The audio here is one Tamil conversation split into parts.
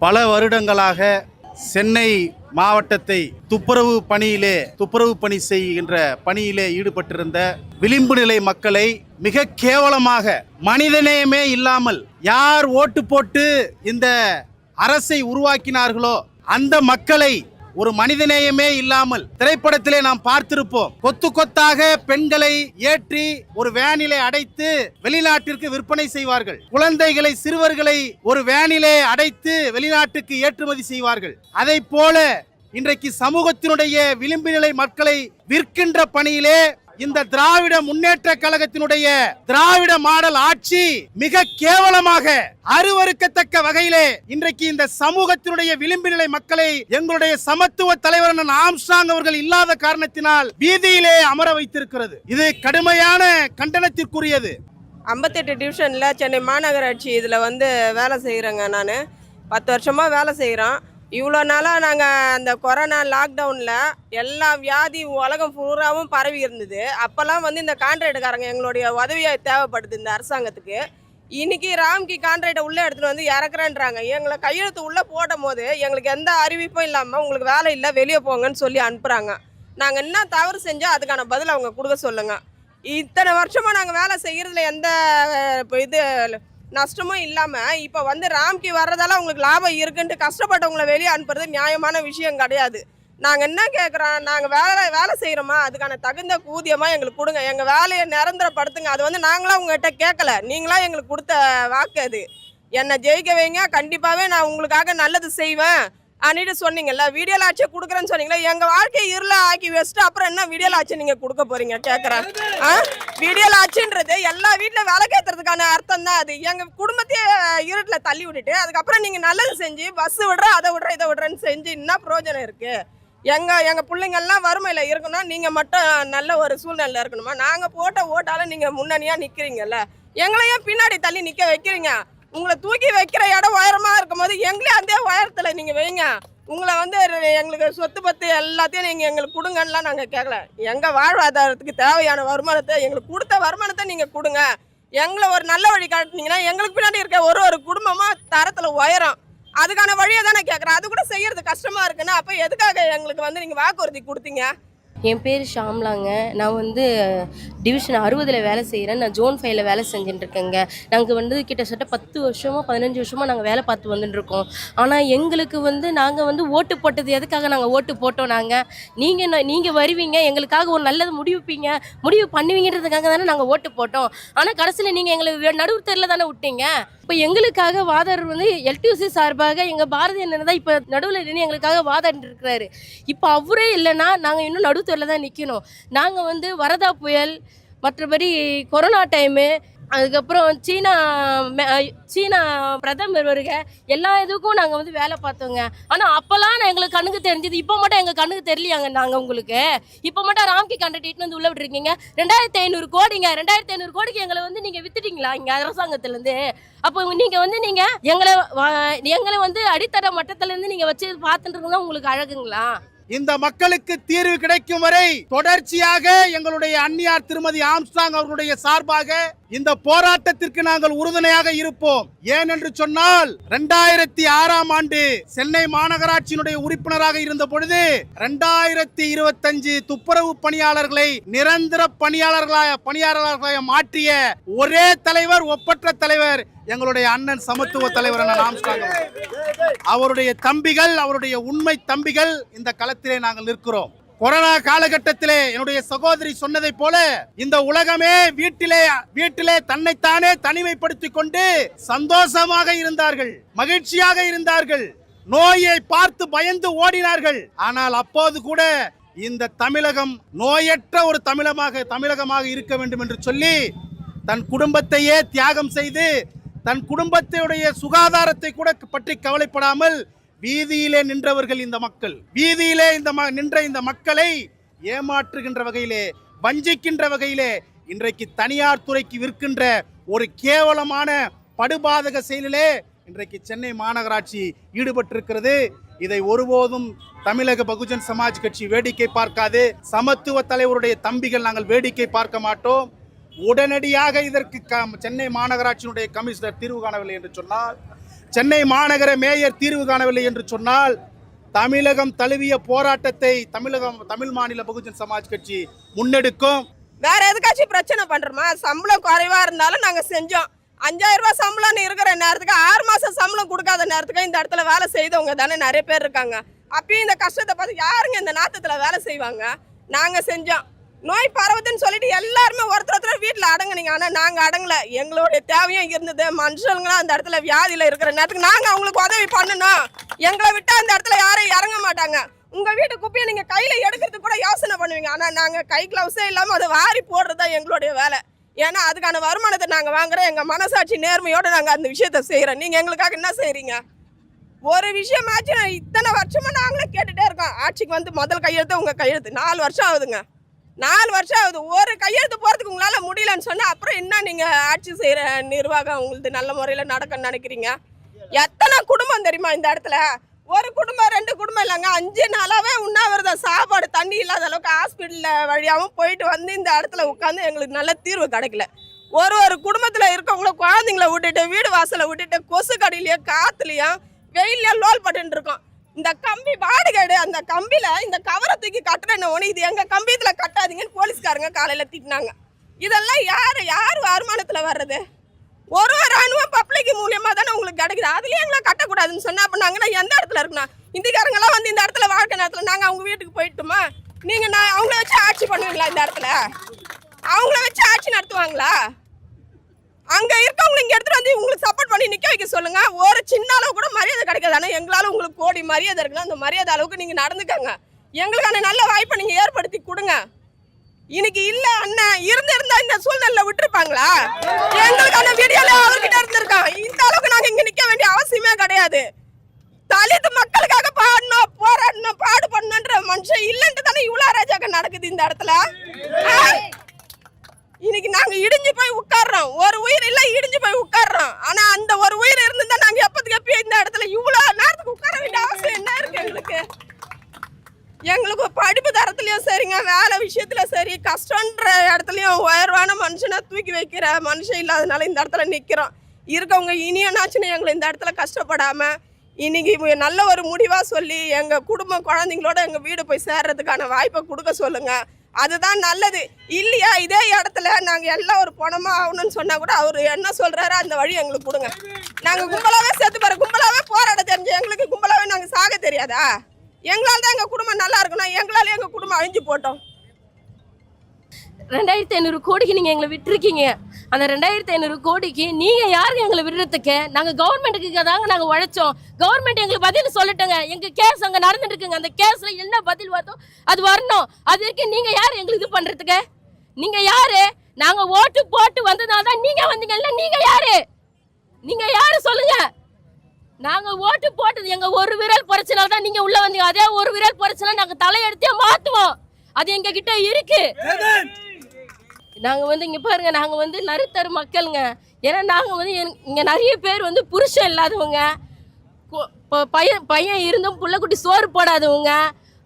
பல வருடங்களாக சென்னை மாவட்டத்தை துப்புரவு பணி செய்கின்ற பணியிலே ஈடுபட்டிருந்த விளிம்பு நிலை மக்களை மிக கேவலமாக மனிதநேயமே இல்லாமல் யார் ஓட்டு போட்டு இந்த அரசை உருவாக்கினார்களோ அந்த மக்களை ஒரு மனிதநேயமே இல்லாமல் திரைப்படத்திலே நாம் பார்த்திருப்போம். கொத்து கொத்தாக பெண்களை ஏற்றி ஒரு வேனிலே அடைத்து வெளிநாட்டிற்கு விற்பனை செய்வார்கள். குழந்தைகளை சிறுவர்களை ஒரு வேனிலே அடைத்து வெளிநாட்டுக்கு ஏற்றுமதி செய்வார்கள். அதை போல இன்றைக்கு சமூகத்தினுடைய விளிம்பு நிலை மக்களை விற்கின்ற பணியிலே இந்த திராவிட முன்னேற்ற கழகத்தினுடைய திராவிட மாடல் ஆட்சி மிக கேவலமாக அருவருக்கத்தக்க வகையிலே இன்றைக்கு இந்த சமூகத்தினுடைய விளிம்பு நிலை மக்களை எங்களுடைய சமத்துவ தலைவர் ஆம்ஸ்ட்ராங் அவர்கள் இல்லாத காரணத்தினால் வீதியிலே அமர வைத்திருக்கிறது. இது கடுமையான கண்டனத்திற்குரியது. 58 டிவிஷன்ல சென்னை மாநகராட்சி இதுல வேலை செய்யறேங்க. நான் 10 வருஷமா வேலை செய்யறோம். இவ்வளோ நாளாக நாங்கள் அந்த கொரோனா லாக்டவுனில் எல்லா வியாதி உலகம் பூராவும் பரவி இருந்தது. அப்போல்லாம் இந்த கான்ட்ராக்டுக்காரங்க எங்களுடைய உதவியாக தேவைப்படுது இந்த அரசாங்கத்துக்கு. இன்னைக்கு ராம்கி கான்ட்ராக்டை உள்ளே எடுத்துகிட்டு இறக்குறேன்றாங்க. எங்களை கையெழுத்து உள்ளே போடும் போது எங்களுக்கு எந்த அறிவிப்பும் இல்லாமல் உங்களுக்கு வேலை இல்லை வெளியே போங்கன்னு சொல்லி அனுப்புகிறாங்க. நாங்கள் என்ன தவறு செஞ்சால் அதுக்கான பதில் அவங்க கொடுக்க சொல்லுங்கள். இத்தனை வருஷமாக நாங்கள் வேலை செய்கிறதுல எந்த இது நஷ்டமும் இல்லாமல் இப்போ ராம்கி வர்றதால உங்களுக்கு லாபம் இருக்குன்ட்டு கஷ்டப்பட்டவங்களை வெளியே அனுப்புறது நியாயமான விஷயம் கிடையாது. நாங்கள் என்ன கேட்குறோம், நாங்கள் வேலை செய்கிறோமா அதுக்கான தகுந்த ஊதியமாக எங்களுக்கு கொடுங்க. எங்கள் வேலையை நிரந்தரப்படுத்துங்க. அது நாங்களாம் உங்கள்கிட்ட கேட்கல, நீங்களாம் எங்களுக்கு கொடுத்த வாக்கு. அது என்னை ஜெயிக்க வைங்க, கண்டிப்பாகவே நான் உங்களுக்காக நல்லது செய்வேன் அன்னிட்டு சொன்னீங்கல்ல. வீடியோல ஆட்சியை கொடுக்குறேன்னு சொன்னீங்களா. எங்கள் வாழ்க்கையை இருள ஆக்கி வச்சுட்டு அப்புறம் என்ன வீடியோல ஆட்சி நீங்கள் கொடுக்க போறீங்க கேட்குறேன். வீடியோல ஆட்சின்றது எல்லா வீட்டில் வேலை கேட்கறதுக்கான அர்த்தம் தான். அது எங்கள் குடும்பத்தையே இருட்டில் தள்ளி விட்டுட்டு அதுக்கப்புறம் நீங்கள் நல்லது செஞ்சு பஸ் விடுற அதை விடுற இதை விடுறேன்னு செஞ்சு என்ன பிரயோஜனம் இருக்குது? எங்கள் பிள்ளைங்கள்லாம் வறுமையில் இருக்கணும், நீங்கள் மட்டும் நல்ல ஒரு சூழ்நிலை இருக்கணுமா? நாங்கள் போட்ட ஓட்டால நீங்கள் முன்னணியாக நிற்கிறீங்கல்ல, எங்களையும் பின்னாடி தள்ளி நிற்க வைக்கிறீங்க. உங்களை தூக்கி வைக்கிற இடம் உயரமாக இருக்கும் போது எங்களையும் அதே உயரத்தில் நீங்கள் வைங்க. உங்களை எங்களுக்கு சொத்து பத்து எல்லாத்தையும் நீங்கள் எங்களுக்கு கொடுங்கன்னெலாம் நாங்கள் கேட்கல. எங்கள் வாழ்வாதாரத்துக்கு தேவையான வருமானத்தை எங்களுக்கு கொடுத்த வருமானத்தை நீங்கள் கொடுங்க. எங்களை ஒரு நல்ல வழி காட்டினீங்கன்னா எங்களுக்கு பின்னாடி இருக்க ஒரு குடும்பமாக தரத்தில் உயரம். அதுக்கான வழியை தானே கேட்குறேன். அது கூட செய்யறது கஷ்டமாக இருக்குன்னா அப்போ எதுக்காக எங்களுக்கு நீங்கள் வாக்குறுதி கொடுத்தீங்க? என் பேர் ஷாம்லாங்க. நான் டிவிஷன் 60 வேலை செய்கிறேன். நான் ஜோன் 5 வேலை செஞ்சுட்டுருக்கேங்க. நாங்கள் கிட்டத்தட்ட 10 வருஷமாக 15 வருஷமாக நாங்கள் வேலை பார்த்து வந்துட்டுருக்கோம். ஆனால் எங்களுக்கு நாங்கள் ஓட்டு போட்டது எதுக்காக நாங்கள் ஓட்டு போட்டோம்? நீங்கள் வருவீங்க, எங்களுக்காக ஒரு நல்லது முடிவு பண்ணுவீங்கிறதுக்காக தானே நாங்கள் ஓட்டு போட்டோம். ஆனால் கடைசியில் நீங்கள் எங்களுக்கு நடுவுத்தரில் தானே விட்டீங்க. இப்போ எங்களுக்காக வாதாடுற எல்டிசி சார்பாக எங்கள் பாரதிய ஜனதா தான் இப்போ நடுவில் நின்று எங்களுக்காக வாதாடிட்டு இருக்கிறாரு. இப்போ அவரே இல்லைன்னா நாங்கள் இன்னும் நடுத்தரில் தான் நிற்கணும். நாங்கள் வரதா புயல், மற்றபடி கொரோனா டைமு, அதுக்கப்புறம் சீனா பிரதமர் வருக, எல்லா இதுக்கும் நாங்கள் வேலை பார்த்தோங்க. ஆனால் அப்போல்லாம் எங்களுக்கு கண்ணுக்கு தெரிஞ்சது, இப்போ மட்டும் எங்கள் கண்ணுக்கு தெரியலையாங்க. நாங்கள் உங்களுக்கு இப்போ மட்டும் ராம்கி கான்ட்ராக்ட் உள்ள விட்டுருக்கீங்க. 2500 கோடிங்க. 2500 கோடிக்கு எங்களை நீங்கள் வித்துட்டீங்களா இங்கே அரசாங்கத்துலேருந்து? அப்போ நீங்கள் எங்களை அடித்தர மட்டத்திலேருந்து நீங்கள் வச்சு பார்த்துட்டு உங்களுக்கு அழகுங்களா? இந்த மக்களுக்கு தீர்வு கிடைக்கும் வரை தொடர்ச்சியாக எங்களுடைய அன்னியார் திருமதி ஆம்ஸ்ட்ராங் அவர்களுடைய சார்பாக இந்த போராட்டத்திற்கு நாங்கள் உறுதுணையாக இருப்போம். ஏனென்று சொன்னால் 2006ஆம் ஆண்டு சென்னை மாநகராட்சியினுடைய உறுப்பினராக இருந்த பொழுது 2025 துப்புரவு பணியாளர்களை நிரந்தர பணியாளர்களாக மாற்றிய ஒரே தலைவர், ஒப்பற்ற தலைவர் எங்களுடைய அண்ணன் சமத்துவ தலைவர் ஆம்ஸ்ட்ராங். அவருடைய தம்பிகள், அவருடைய உண்மை தம்பிகள் இந்த களத்திலே நாங்கள் நிற்கிறோம். கொரோனா காலகட்டத்திலே என்னுடைய சகோதரி சொன்னதை போல இந்த உலகமே வீட்டிலே தன்னைத்தானே தனிமைப்படுத்திக் கொண்டு சந்தோஷமாக இருந்தார்கள், மகிழ்ச்சியாக இருந்தார்கள், நோயை பார்த்து பயந்து ஓடினார்கள். ஆனால் அப்போது கூட இந்த தமிழகம் நோயற்ற ஒரு தமிழகமாக இருக்க வேண்டும் என்று சொல்லி தன் குடும்பத்தையே தியாகம் செய்து தன் குடும்பத்தையுடைய சுகாதாரத்தை கூட பற்றி கவலைப்படாமல் வீதியிலே நின்றவர்கள் இந்த மக்கள். வீதியிலே நின்ற இந்த மக்களை ஏமாற்றுகின்ற வகையிலே, வஞ்சிக்கின்ற வகையிலே இன்றைக்கு தனியார் துறைக்கு விற்கின்ற ஒரு கேவலமான படுபாதக செயலிலே இன்றைக்கு சென்னை மாநகராட்சி ஈடுபட்டிருக்கிறது. இதை ஒருபோதும் தமிழக பகுஜன் சமாஜ் கட்சி வேடிக்கை பார்க்காது. சமத்துவ தலைவருடைய தம்பிகள் நாங்கள் வேடிக்கை பார்க்க மாட்டோம். உடனடியாக இதற்கு சென்னை மாநகராட்சியினுடைய கமிஷனர் தீர்வு காணவில்லை என்று சொன்னால் சென்னை மாநகர மேயர் தீர்வு காணவில்லை என்று சொன்னால் தமிழகம் தழுவிய போராட்டத்தை தமிழ் மாநில பகுஜன் சமாஜ் கட்சி முன்னெடுக்கும். வேற எதுக்காச்சும் பிரச்சனை பண்றோமா? சம்பளம் குறைவா இருந்தாலும் நாங்க செஞ்சோம். 5000 ரூபாய் சம்பளம்னு இருக்கிற நேரத்துக்கு 6 மாசம் சம்பளம் கொடுக்காத நேரத்துக்கு இந்த இடத்துல வேலை செய்தவங்க தானே நிறைய பேர் இருக்காங்க. அப்பயும் இந்த கஷ்டத்தை பார்த்து யாருங்க இந்த நாட்டத்துல வேலை செய்வாங்க? நாங்க செஞ்சோம். நோய் பரவுதுன்னு சொல்லிட்டு எல்லாருமே ஒருத்தர் வீட்டில் அடங்குனீங்க. ஆனால் நாங்கள் அடங்கலை. எங்களுடைய தேவையும் இருந்தது. மனுஷங்களாம் அந்த இடத்துல வியாதியில் இருக்கிற நேரத்துக்கு நாங்கள் அவங்களுக்கு உதவி பண்ணணும். எங்களை விட்டால் அந்த இடத்துல யாரும் இறங்க மாட்டாங்க. உங்கள் வீட்டு குப்பையை நீங்கள் கையில் எடுக்கிறதுக்கு கூட யோசனை பண்ணுவீங்க. ஆனால் நாங்கள் கை கிளவுஸே இல்லாமல் அதை வாரி போடுறது தான் எங்களுடைய வேலை. ஏன்னா அதுக்கான வருமானத்தை நாங்கள் வாங்குறோம். எங்கள் மனசாட்சி நேர்மையோடு நாங்கள் அந்த விஷயத்த செய்கிறோம். நீங்கள் எங்களுக்காக என்ன செய்கிறீங்க? ஒரு விஷயமாச்சு நான் இத்தனை வருஷமாக நாங்களே கேட்டுகிட்டே இருக்கோம். ஆட்சிக்கு வந்து முதல் கையெழுத்து உங்கள் கையெழுத்து 4 வருஷம் ஆகுதுங்க. 4 வருஷம் ஆகுது. ஒரு கையெழுத்து போகிறதுக்கு உங்களால் முடியலன்னு சொன்னால் அப்புறம் என்ன நீங்கள் ஆட்சி செய்கிற நிர்வாகம் உங்களுக்கு நல்ல முறையில் நடக்கணும்னு நினைக்கிறீங்க? எத்தனை குடும்பம் தெரியுமா இந்த இடத்துல? ஒரு குடும்பம் 2 குடும்பம் இல்லைங்க. 5 நாளாகவே உண்ணாவிரதம், சாப்பாடு தண்ணி இல்லாத அளவுக்கு ஹாஸ்பிட்டலில் வழியாகவும் போயிட்டு வந்து இந்த இடத்துல உட்காந்து எங்களுக்கு நல்ல தீர்வு கிடைக்கல. ஒரு குடும்பத்தில் இருக்கவங்கள குழந்தைங்கள விட்டுட்டு வீடு வாசலை விட்டுட்டு கொசு கடியிலையும் காற்றுலையும் வெயிலையும் லோல் பட்டுன்னு இருக்கோம். இந்த கம்பி பாடுகேடு, அந்த கம்பியில இந்த கவரை தூக்கி கட்டுறேன்னு ஒன்று இது எங்க கம்பியத்துல கட்டாதீங்கன்னு போலீஸ்காரங்க காலையில திட்டினாங்க. இதெல்லாம் யார் வருமானத்துல வர்றது? ஒரு அனுபவம் பப்ளிக் மூலியமா தானே உங்களுக்கு கிடைக்குது. அதுலயே எங்களை கட்டக்கூடாதுன்னு சொன்னா அப்ப நாங்கன்னா எந்த இடத்துல இருக்கணும்? இந்திக்காரங்களாம் வந்து இந்த இடத்துல வாழ்க்கை நேரத்துல நாங்க அவங்க வீட்டுக்கு போயிட்டுமா? நீங்க அவங்கள வச்சு ஆட்சி பண்ணுவீங்களா? இந்த இடத்துல அவங்கள வச்சு ஆட்சி நடத்துவாங்களா? அங்க இருக்கவங்க இங்க எடுத்துட்டு வந்து உங்களுக்கு சப்போர்ட் பண்ணி நிக்க வைக்க சொல்லுங்க. ஒரு சின்ன அளவு கூட மரியாதை கிடைக்காது. ஆனா எங்களால உங்களுக்கு கோடி மரியாதை இருக்குன்னா அந்த மரியாதை அளவுக்கு நீங்க நடந்துக்கங்க. எங்களுக்கான நல்ல வாய்ப்பை நீங்க ஏற்படுத்தி கொடுங்க. இன்னைக்கு இல்ல அண்ணன் இருந்தா இந்த சூழ்நிலை விட்டுருப்பாங்களா? எங்களுக்கான வீடியோல அவர்கிட்ட இருந்திருக்கான். இந்த அளவுக்கு நாங்க இங்க நிக்க வேண்டிய அவசியமே கிடையாது. தலித் மக்களுக்காக பாடணும், போராடணும், பாடுபடணுன்ற மனுஷன் இல்லைன்ட்டு தானே இவ்வளவு அராஜகம் நடக்குது இந்த இடத்துல. இன்னைக்கு நாங்க இடிஞ்சு போய் உட்கார்றோம். ஒரு உயிர் இல்ல, இடிஞ்சு போய் உட்கார்றோம். ஆனா அந்த ஒரு உயிர் இருந்திருந்தா நாங்க எப்பத்துக்கு எப்பயும் இந்த இடத்துல இவ்வளவு நேரத்துக்கு உட்கார வேண்டிய அவசியம் என்ன இருக்கு எங்களுக்கு? எங்களுக்கு படிப்பு தரத்துலயும் சரிங்க, வேலை விஷயத்துல சரி, கஷ்டன்ற இடத்துலயும் உயர்வான மனுஷனை தூக்கி வைக்கிற மனுஷன் இல்லாதனால இந்த இடத்துல நிக்கிறோம். இருக்கவங்க இனியனாச்சுன்னு எங்களை இந்த இடத்துல கஷ்டப்படாம இன்னைக்கு நல்ல ஒரு முடிவா சொல்லி எங்க குடும்பம் குழந்தைங்களோட எங்க வீடு போய் சேர்றதுக்கான வாய்ப்பை கொடுக்க சொல்லுங்க. அதுதான் நல்லது. இல்லையா இதே இடத்துல நாங்க எல்லாம் ஒரு பணமா ஆகணும்னு சொன்னா கூட அவர் என்ன சொல்றாரு அந்த வழி எங்களுக்கு கொடுங்க. நாங்க கும்பலாவே சேர்த்து பாரு, கும்பலாவே போராட தெரிஞ்சு எங்களுக்கு கும்பலாவே நாங்க சாக தெரியாதா? எங்களால தான் எங்க குடும்பம் நல்லா இருக்கணும். எங்களால எங்க குடும்பம் அழிஞ்சு போட்டோம். 2500 கோடிக்கு நீங்கள் எங்களை விட்டுருக்கீங்க. அந்த 2500 கோடிக்கு நீங்கள் யாருக்கு எங்களை விடுறதுக்கு? நாங்கள் கவர்மெண்ட்டுக்கு தாங்க நாங்கள் உழைச்சோம். கவர்மெண்ட் எங்களுக்கு பதில் சொல்லட்டுங்க. எங்கள் கேஸ் அங்கே நடந்துட்டு இருக்குங்க. அந்த கேஸில் என்ன பதில் பார்த்தோம் அது வரணும். அது வரைக்கும் நீங்கள் யார் எங்களுக்கு இது பண்ணுறதுக்கு? நீங்கள் யார்? நாங்கள் ஓட்டு போட்டு வந்ததால் தான் நீங்கள் வந்தீங்க. இல்லை நீங்கள் யார்? நீங்கள் யார் சொல்லுங்கள்? நாங்கள் ஓட்டு போட்டது எங்கள் ஒரு விரல் பொறைச்சினால தான் நீங்கள் உள்ளே வந்தீங்க. அதே ஒரு விரல் பொறைச்சினா நாங்கள் தலையெடுத்தே மாற்றுவோம். அது எங்ககிட்ட இருக்கு. நாங்கள் இங்கே பாருங்க, நாங்கள் நடுத்தர மக்களுங்க. ஏன்னா நாங்கள் இங்கே நிறைய பேர் புருஷன் இல்லாதவங்க, பையன் இருந்தும் புள்ளக்குட்டி சோறு போடாதவங்க,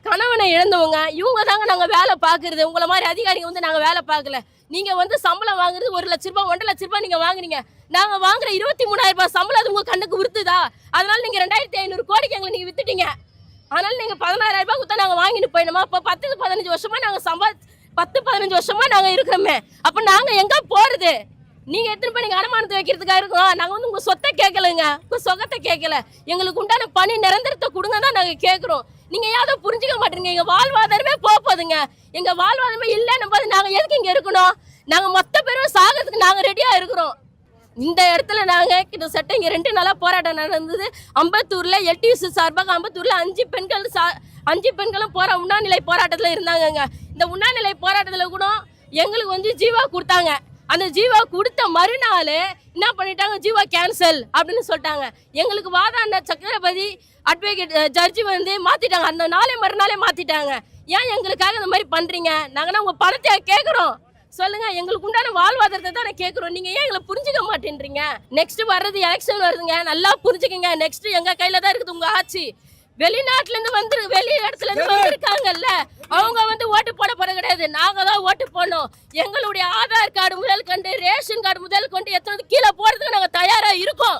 கணவனை இழந்தவங்க, இவங்க தாங்க நாங்கள் வேலை பார்க்குறது. உங்களை மாதிரி அதிகாரிங்க நாங்கள் வேலை பார்க்கல. நீங்கள் சம்பளம் வாங்குறது 1 லட்ச ரூபா 1.5 லட்ச ரூபா நீங்கள் வாங்குறீங்க. நாங்கள் வாங்குற 23,000 ரூபாய் சம்பளம் அது உங்கள் கண்ணுக்கு உறுத்துதா? அதனால நீங்கள் 2500 கோடிக்கு எங்களை நீங்கள் வித்துட்டீங்க. அதனால நீங்கள் 16,000 ரூபாய் கொடுத்தா நாங்கள் வாங்கிட்டு போயிடணுமா? இப்போ 10-15 வருஷமா நாங்கள் 10-15 வருஷமா நாங்கள் இருக்கிறோமே. அப்போ நாங்கள் எங்கே போகிறது? நீங்கள் எத்தனை பேர் நீங்கள் அடமானத்தை வைக்கிறதுக்காக இருக்கோம். நாங்கள் உங்கள் சொத்தை கேட்கலைங்க, உங்கள் சொகத்தை கேட்கல. எங்களுக்கு உண்டான பணி நிரந்தரத்தை கொடுங்க தான் நாங்கள் கேட்குறோம். நீங்கள் யாதோ புரிஞ்சிக்க மாட்டீங்க. எங்கள் வாழ்வாதாரமே போகுதுங்க. எங்கள் வாழ்வாதாரமே இல்லைன்னு போது நாங்கள் எதுக்கு இங்கே இருக்கணும்? நாங்கள் மொத்த பேரும் சாகிறதுக்கு நாங்கள் ரெடியாக இருக்கிறோம். இந்த இடத்துல நாங்கள் கிட்டத்தட்ட இங்கே 2 நாளாக போராட்டம் நடந்தது. அம்பத்தூரில் எல்டிசி சார்பாக அம்பத்தூரில் 5 பெண்களும் உண்ணாநிலை போராட்டத்தில் இருந்தாங்கங்க. இந்த உண்ணாநிலை போராட்டத்தில் கூட எங்களுக்கு ஜீவா கொடுத்தாங்க. அந்த ஜீவா கொடுத்த மறுநாள் என்ன பண்ணிட்டாங்க? ஜீவா கேன்சல் அப்படின்னு சொல்லிட்டாங்க. எங்களுக்கு வாதாடின சக்கரபதி அட்வொகேட் ஜட்ஜி மாற்றிட்டாங்க. அந்த மறுநாளே மாற்றிட்டாங்க. ஏன் எங்களுக்காக இந்த மாதிரி பண்ணுறீங்க? நாங்கன்னா உங்கள் பணத்தை கேட்குறோம். சொல்லுங்க, எங்களுக்கு உண்டான வாழ்வாதாரத்தை தான் கேட்குறோம். நீங்க ஏன் எங்களை புரிஞ்சுக்க மாட்டேன்றீங்க? நெக்ஸ்ட் வர்றது எலெக்ஷன் வருதுங்க, நல்லா புரிஞ்சுக்கங்க. நெக்ஸ்ட் எங்க கையில தான் இருக்குது உங்க ஆட்சி. வெளிநாட்டுல இருந்து வெளி இடத்துல இருந்து வந்திருக்காங்கல்ல, அவங்க ஓட்டு போட போறது கிடையாது. நாங்க தான் ஓட்டு போடணும். எங்களுடைய ஆதார் கார்டு முதல் கொண்டு ரேஷன் கார்டு முதல் கொண்டு எத்தனை கீழே போறதுக்கு நாங்க தயாரா இருக்கோம்.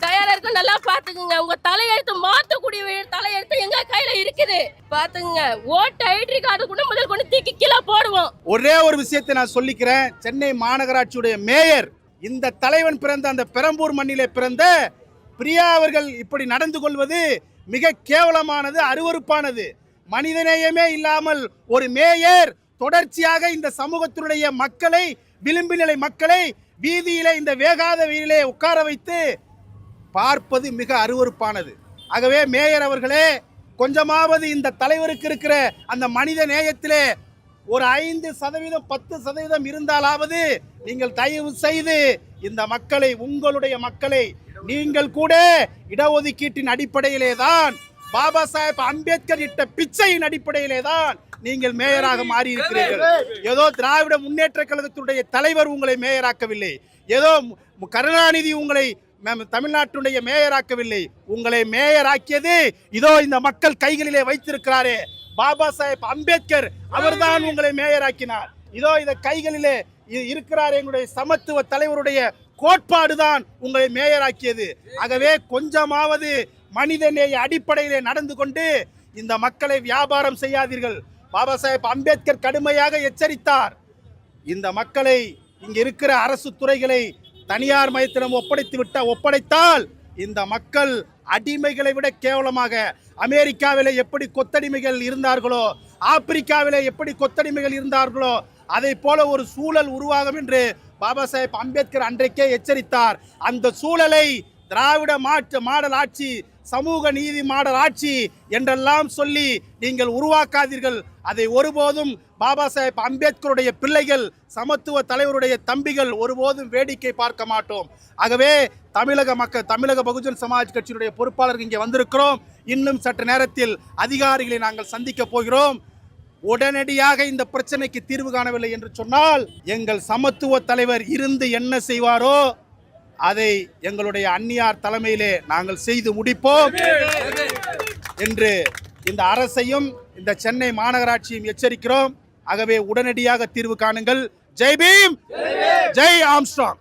தயாரா இருக்கும், நல்லா பாத்துக்குங்க. உங்க தலையெழுத்து மாத்தக்கூடிய தலையெழுத்து எங்க கையில இருக்குது, பாத்துக்குங்க. ஓட்டு ஐடி கார்டு கூட முதல் கொண்டு தூக்கி கீழே போடுவோம். ஒரே ஒரு விஷயத்தை நான் சொல்லிக்கிறேன். சென்னை மாநகராட்சியுடைய மேயர், இந்த தலைவன் பிறந்த அந்த பெரம்பூர் மண்ணிலே பிறந்த பிரியா அவர்கள் இப்படி நடந்து கொள்வது மிக கேவலமானது, அருவருப்பானது. மனிதநேயமே இல்லாமல் ஒரு மேயர் தொடர்ச்சியாக இந்த சமூகத்தினுடைய மக்களை, விளிம்பு நிலை மக்களை வீதியிலே, இந்த வேகாத வெயிலே உட்கார வைத்து பார்ப்பது மிக அருவருப்பானது. ஆகவே மேயர் அவர்களே, கொஞ்சமாவது இந்த தலைவருக்கு இருக்கிற அந்த மனித நேயத்திலே ஒரு 5%, 10% இருந்தாலாவது நீங்கள் தயவு செய்து இந்த மக்களை, உங்களுடைய மக்களை, நீங்கள் கூட இடஒதுக்கீட்டின் அடிப்படையிலே தான், பாபா சாஹேப் அம்பேத்கர் இட்ட பிச்சையின் அடிப்படையிலே தான் நீங்கள் மேயராக மாறி இருக்கிறீர்கள். ஏதோ திராவிட முன்னேற்ற கழகத்துடைய தலைவர் உங்களை மேயராக்கவில்லை, ஏதோ கருணாநிதி உங்களை தமிழ்நாட்டுடைய மேயராக்கவில்லை. உங்களை மேயராக்கியது இதோ இந்த மக்கள் கைகளிலே வைத்திருக்கிறாரே பாபா சாஹேப் அம்பேத்கர், அவர்தான் உங்களை மேயராக்கினார். இதோ இந்த கைகளிலே இருக்கிறார் எங்களுடைய சமத்துவ தலைவருடைய கோட்பாடுதான் உங்களை மேயராக்கியது. ஆகவே கொஞ்சமாவது மனிதநேய அடிப்படையிலே நடந்து கொண்டு இந்த மக்களை வியாபாரம் செய்யாதீர்கள். பாபா சாஹேப் அம்பேத்கர் கடுமையாக எச்சரித்தார். இந்த மக்களை, இங்க இருக்கிற அரசு துறைகளை தனியார் மயத்திடம் ஒப்படைத்தால் இந்த மக்கள் அடிமைகளை விட கேவலமாக, அமெரிக்காவிலே எப்படி கொத்தடிமைகள் இருந்தார்களோ, ஆப்பிரிக்காவிலே எப்படி கொத்தடிமைகள் இருந்தார்களோ, அதை போல ஒரு சூழல் உருவாகும் என்று பாபா சாஹேப் அம்பேத்கர் அன்றைக்கே எச்சரித்தார். அந்த சூழலை திராவிட மாடல் ஆட்சி, சமூக நீதி மாடல் ஆட்சி என்றெல்லாம் சொல்லி நீங்கள் உருவாக்காதீர்கள். அதை ஒருபோதும் பாபா சாஹேப் அம்பேத்கருடைய பிள்ளைகள், சமத்துவ தலைவருடைய தம்பிகள் ஒருபோதும் வேடிக்கை பார்க்க மாட்டோம். ஆகவே தமிழக பகுஜன் சமாஜ் கட்சியினுடைய பொறுப்பாளர்கள் இங்கே வந்திருக்கிறோம். இன்னும் சற்று நேரத்தில் அதிகாரிகளை நாங்கள் சந்திக்க போகிறோம். உடனடியாக இந்த பிரச்சனைக்கு தீர்வு காணவில்லை என்று சொன்னால் எங்கள் சமத்துவ தலைவர் இருந்து என்ன செய்வாரோ அதை எங்களுடைய அந்நியார் தலைமையிலே நாங்கள் செய்து முடிப்போம் என்று இந்த அரசையும் இந்த சென்னை மாநகராட்சியும் எச்சரிக்கிறோம். ஆகவே உடனடியாக தீர்வு காணுங்கள். ஜெய் பீம், ஜெய் ஆம்ஸ்ட்ராங்.